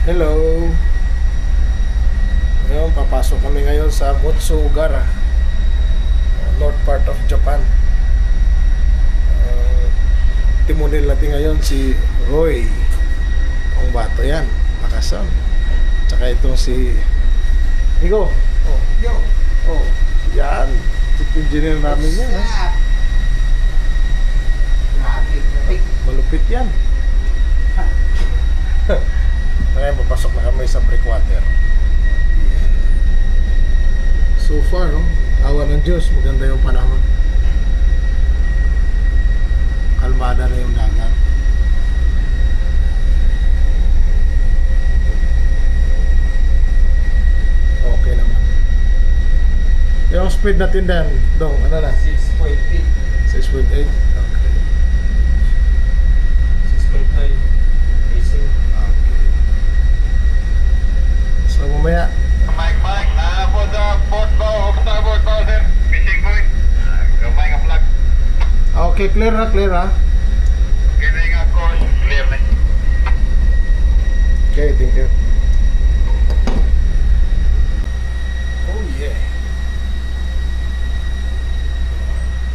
Hello. Ngayon, papasok kami ngayon sa Mutsugara, north part of Japan. Timunil natin ngayon si Roy. Ang bato yan, Lakasan. Tsaka itong si Nico. Oh, yo. Oh, yan. Chief engineer namin yan. Malupit yan. Ngayon, papasok na kami sa breakwater. So far, no? Awa ng Diyos, maganda yung panahon. Kalmada na yung dagat. Okay naman. Yung speed natin din, Dong, ano na? 6.8. 6.8. Okay. 6.9. Racing. Okay. So mamaya, Mike, for the port bow, starboard bow, sir. Fishing point. Gamay nga flag. okay, clear na, clear ha? Getting a course, clear na. Okay, thank you. Oh yeah.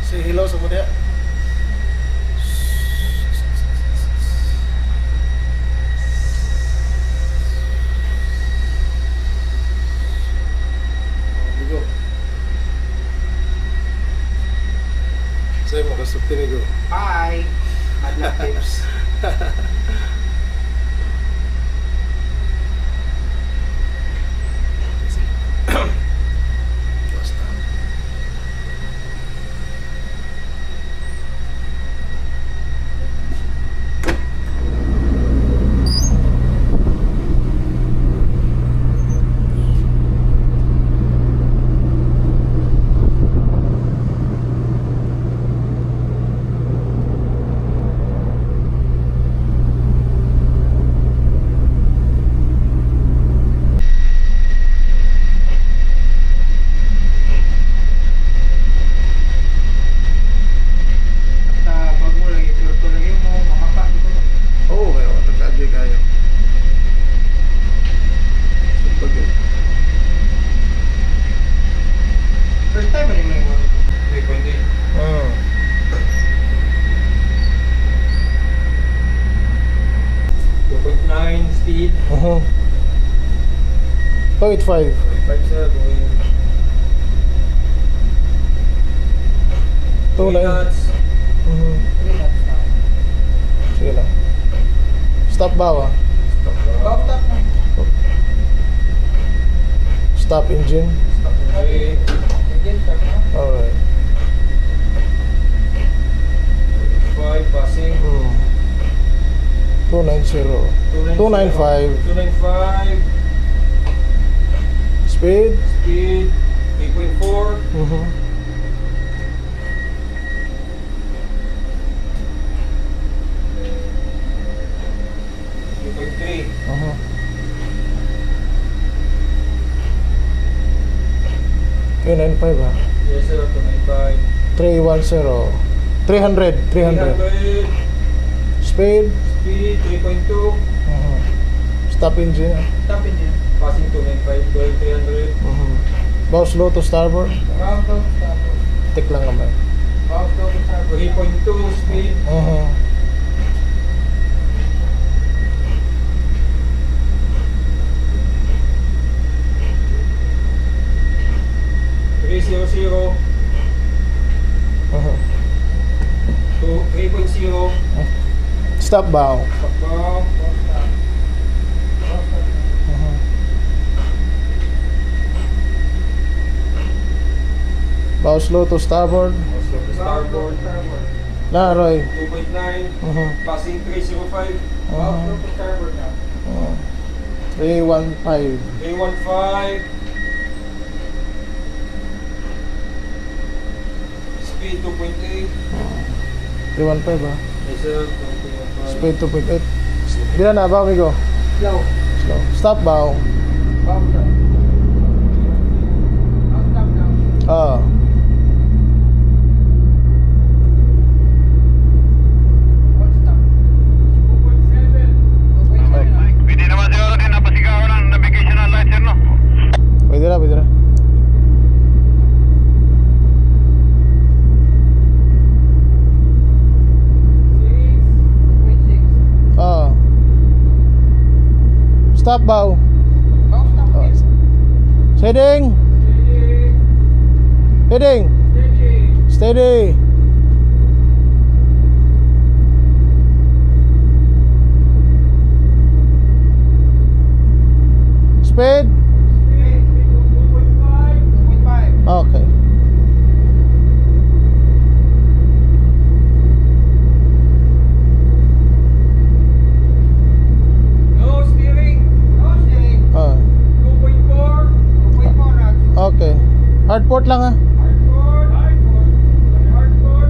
Say hello sa mga. Go. Say mo gusto tinigo. Hi! Madla tips. Basta. At bago lagi, turto lagi mo, makapa dito. Oo, kayo. Tagadi kayo. Super good. First time ba rin mo yung 3.8? Hmm. Speed. 285. 5 sir, going 2 knots. Mhm. 3 knots na. Sige lang. Stop bow ah. Stop na. Stop engine. Stop na. Again, stop na. Alright. 5 passing. 290. 295. 295. Speed. Speed 3.4. Mhm. 3.3. Mhm. Okay, 95 ah. Yes sir, 295. 310. 300. 300. 300. Speed. Speed 3.2. Mhm. Stop engine ah. Stop engine. Passing 295, 300. Mhm. Bow slow to starboard. Bow to starboard. Tik lang naman. Bow to starboard. 3.2 speed. Mhm. $300 Mhm. to 3.0. Stop bow. Bow. Stop. Mhm. Bow slow to starboard. Also the starboard. Na, Roy. 2.9. Mhm. Passing 305. Bow to starboard na. 315. 315. Speed 2.8. 315 ah. Yes sir, 2.15. Speed 2.8. Bila na, bow, amigo. Slow. Slow. Stop bow. Bow stop. Stop now. Ah. Stop. 2.7. Pwede naman siguro din na Stop bow. Bow stop please. Heading. Heading. Steady. Speed. 2.5. Okay. No steering. No steering. 2.4. 2.4 Raj. Okay. Hard port lang ah. Hardcore. Hardcore.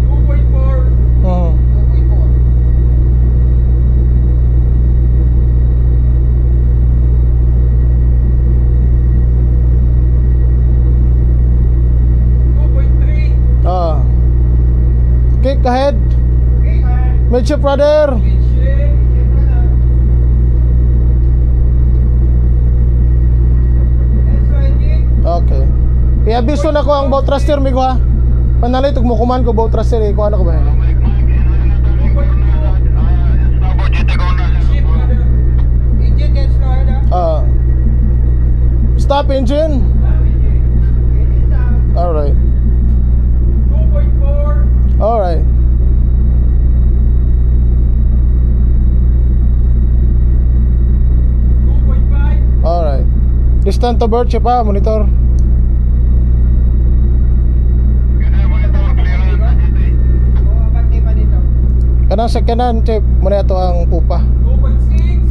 2.4. 2.4. Kick ahead. Midship rudder. Okay. I-abiso na ko ang bow thruster migo ha. Panalay tug mo kuman ko bow thruster ko ano ko ba? Starboard GT ko na. Engine can slow head. Stop engine. All right. 2.4. All right. All right. Distant to bird pa monitor. Kanang sa kanan chip mo na ito ang pupa. 2.6.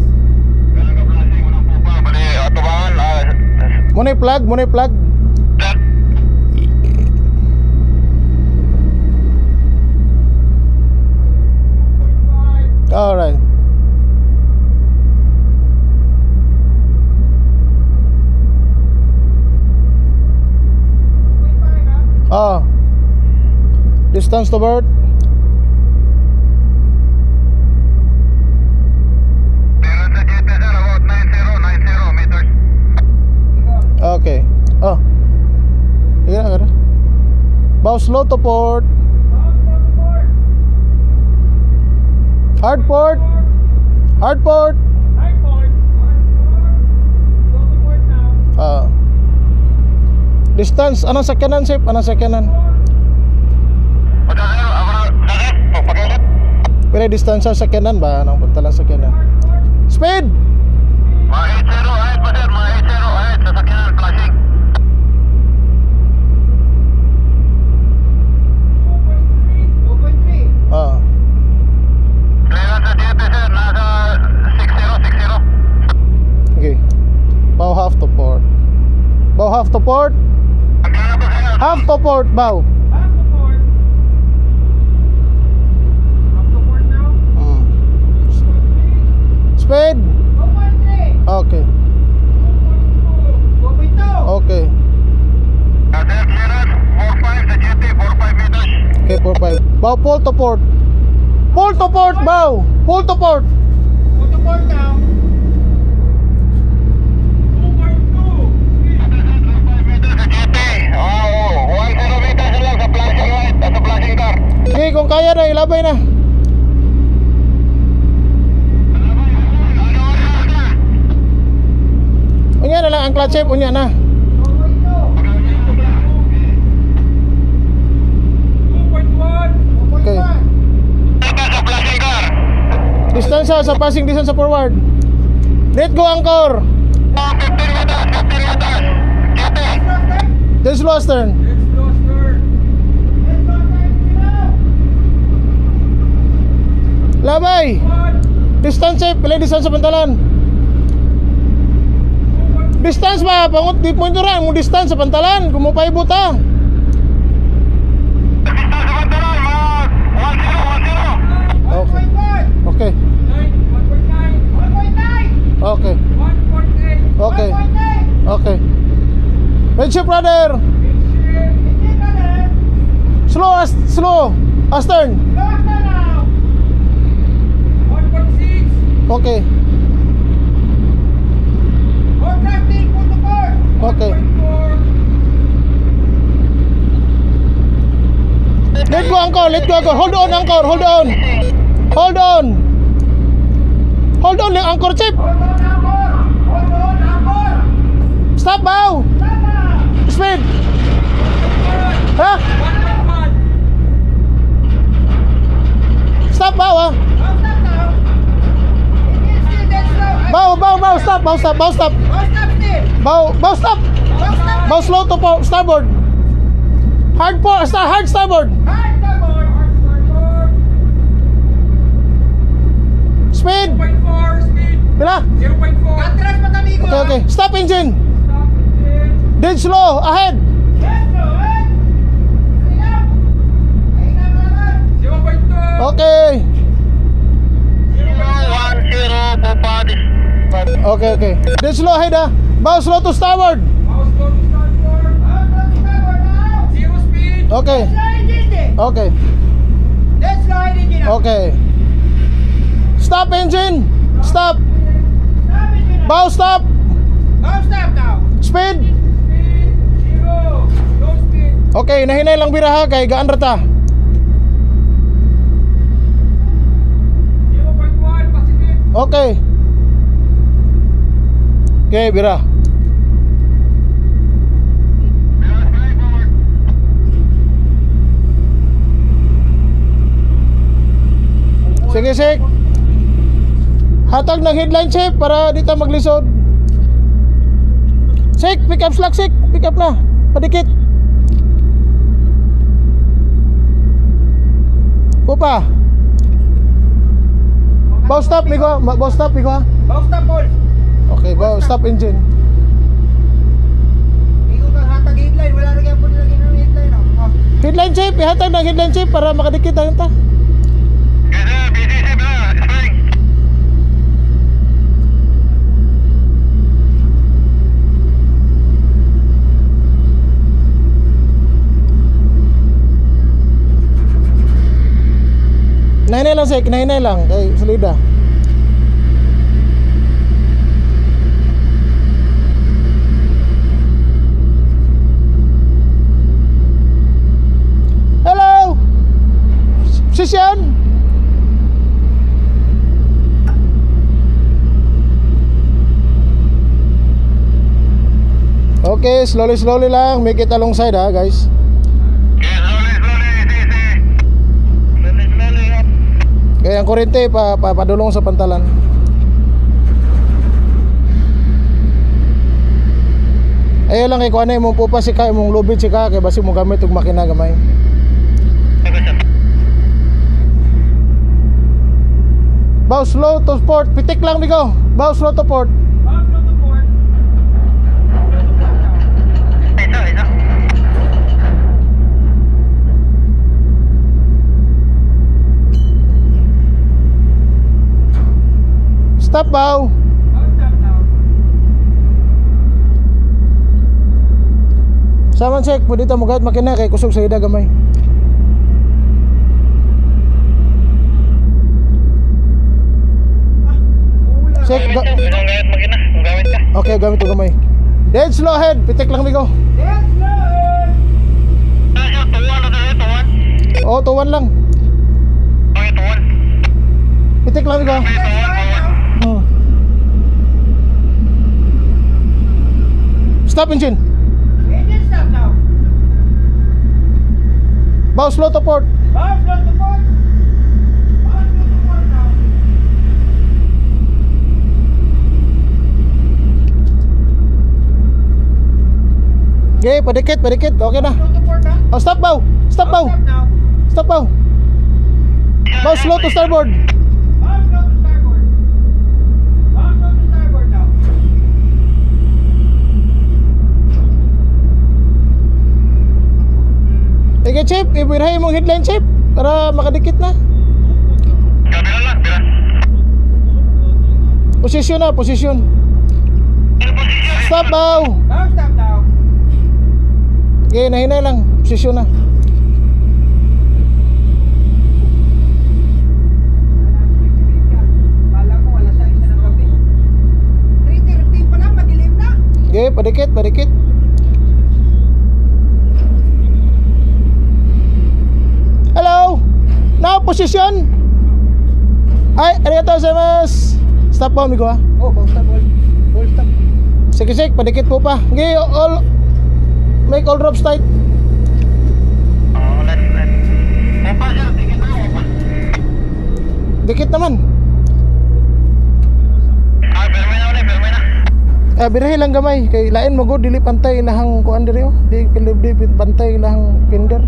Mo na plug, mo na plug. All right. Distance to bird. Meron sa GT sir, about 90 meters. Okay. Iya kan? Bow slow to port. Hard port. Hard port. Distance anong sakyanan sip? Anong sakyanan? Pwede distansya sa sakyanan ba? Anong punta lang sakyanan? Speed! Mga 808 pa sir, mga 808 sa sakyanan, flashing. Clearance sa GT sir, nasa 6060. Okay. Bow half to port. Bow half to port. Half to port bow. Speed. Okay. Okay. Sir, clearance 45 sa GT, 45 meters. Okay, 45. Bow pull to port. Pull to port bow. Pull to port. Okay, kung kaya na ilabay na. Unya na lang ang clutch shape, unya na. Okay. Distance sa passing distance sa forward. Let go anchor. 15 meters, 15 meters. GT. Then slow stern. Labay. Distance shape, pila distance sa pantalan. Distance ba? Pangut di point rin mo distance sa pantalan. Kumupay buta. Distance sa pantalan, mga 1010. Okay. Okay. Okay. Okay. Okay. Midship rudder. Slow. Astern. Okay. Okay. Let go anchor. Hold on anchor. Hold on. Hold on lang anchor chip. bow! Speed! Ha? Stop bow ha? Bow, stop, bow, stop. Bow, stop. Bow slow to starboard. Hard starboard. Speed. Bila? 0.4. Okay. Stop engine. Dead slow, ahead. 0.2. Okay. 010 po Padis. Okay. Dead slow ahead ha. Bow slow to starboard. Mouse go to starboard. Zero speed. Okay. Okay. Okay. Stop engine. Stop. Bow stop. Speed. Speed. Zero. No speed. Okay, nahinay lang biraha kay gaan rata. 0.1 Pacific. Okay. Okay, bira. Sige, Sek. Hatag ng headline chip para dito maglisod. Sek, pick up slack, Sek. Pick up na. Padikit. Pupa. Bow stop, Miko. Bow stop, Miko ha. Mouse stop all. Okay, bow stop engine. Ikaw kang hatag headline. Wala na kaya po nilagay ng headline. Headline chip, ihatag ng headline chip para makadikit tayo ta. Kasi busy siya ba? Spring. Nahinay lang, Sek. Nahinay lang kay salida. Hello! Sisyan! Okay, slowly lang. Make it alongside ha, guys. Okay, slowly, easy. Slowly up. Kaya ang kurente padulong sa pantalan. Ayo lang kay kuan na imong pupa si ka imong lubid si ka kay basi mo gamit og makina gamay. Bow slow to port. Pitik lang bigo. Bow slow to port. Mouse go to port. Isa. Stop bow. Mouse stop now. Saman check pwede ta mo gayud makina kay kusog sa ida gamay. Check Isang gamit makina. Ang gamit ka. okay, gamit ko gamay. Dead slow ahead. Pitik lang bigo. Let's go. Siya, tuwan na tayo, tuwan. Oh, tuwan lang. Okay, tuwan. Pitik lang bigo. Okay, tuwan. Hmm. Stop engine. Engine stop now. Bow slow to port. Mouse go to port. Mouse go to port now. Okay, padikit. Okay na. Go to port na. Oh, stop bow. Stop bow. Stop now. Stop bow. Bow slow to starboard. Mouse go to starboard. Mouse go to starboard now. Sige, Chip, ibirahin mong headline, Chip, para makadikit na. Kabila lang, bila. Posisyon na, posisyon. Ano posisyon? Stop bow. Mouse stop now. Okay, nahinay lang. Posisyon na. Kala ko wala sa isa ng gabi. 3:30 pa lang, madilim na. Okay, padikit. Hello. Now, posisyon. Ay, arigatou gozaimasu. Stop bow, amigo ha. Oh, ball stop, ball stop. Sige, padikit mo pa. Okay, all make all ropes tight. Ulan. Opa, sir. Tingin na, opa. Dikit naman. Firme na ulit, firme na. Birahe lang gamay kay lain mo go dili pantay nahang kuan diri oh. Di pantay nahang pinder.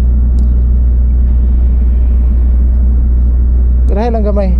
Birahe lang gamay.